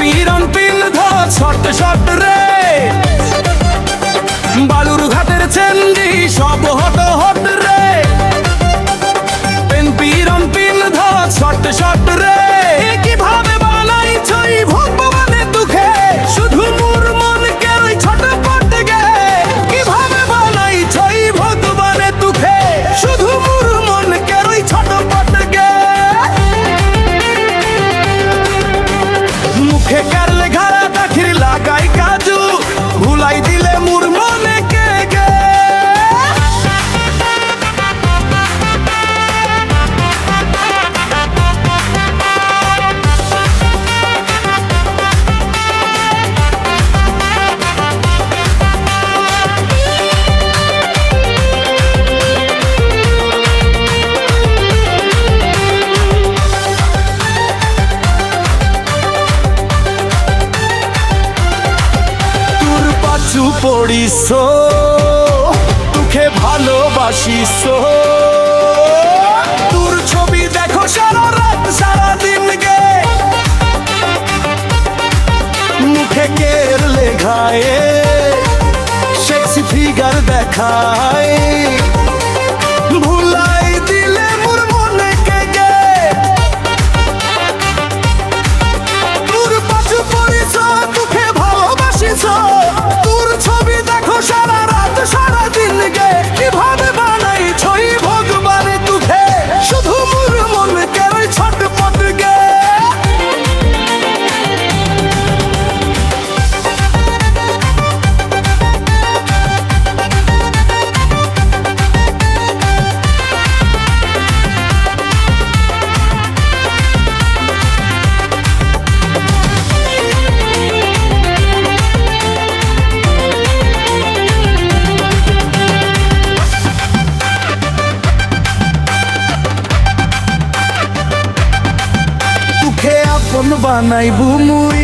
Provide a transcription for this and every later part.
পীরন pin ধর shot shot রে বালুর ঘাটের চেন্দি সব হট হট রে পেন পীরন পিন ধর শট শট রে কিভাবে বানাইছ এই ভগবানে দুঃখে শুধু মোর মনকে ওই ছটপট গে কিভাবে বানাইছ এই ভগবানে দুঃখে শুধু মোর মনকে ওই ছটপট গে মুখে কারলে ঘাড়া দাখির লাগাই কাজু ভুলাই দিলে মোর মনে কে গে পড়িস তোকে ভালোবাসিস তোর ছবি দেখো সারা রাত সারা দিন গে মুখে কেরলে ঘায়ে সেক্সি ফিগার দেখায় ভুলাই দিলে মোর মনে কে গে তোর পাশে পড়িস তোকে ভালোবাসিস ছবি দেখো সারা রাত সারা দিন গে কিভাবে বানাই ছই ভগবানে তুখে শুধু মোর মনে কে ওই ছটপট গে আপন বানাইবু মুই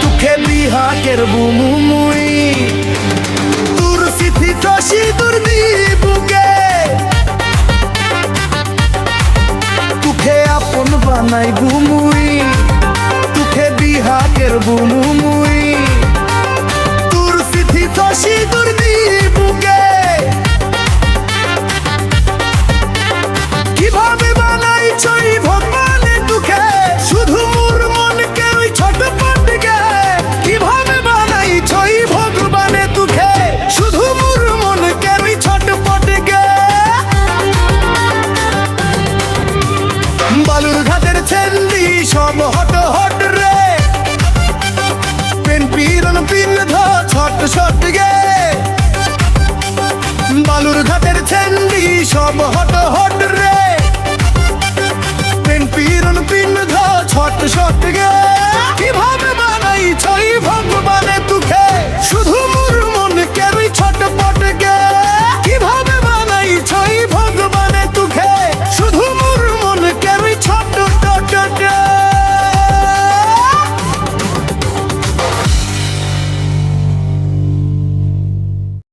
তুখে বিহা কেরবু মুই তোর সিথি টসি তোর দিবুকে তুখে আপন বানাইবু মুই তুখে বিহা কেরবু মুই তোর সিথি টসি তোর দিবুকে কিভাবে বানাইছ এই ভগবানে তুখে শুধু মোর মনকে ওই ছটপট গে কিভাবে বানাইছ এই ভগবানে তুখে শুধু মোর মনকে ওই ছটপট গে বালুর ঘাটের চেন্দি সব হট হট রে পেন পীরন পিন ধর ছট ছট গে বালুর ঘাটের চেন্দি সব হট হট রে পেন পীরন পিন ধর ছট ছট গে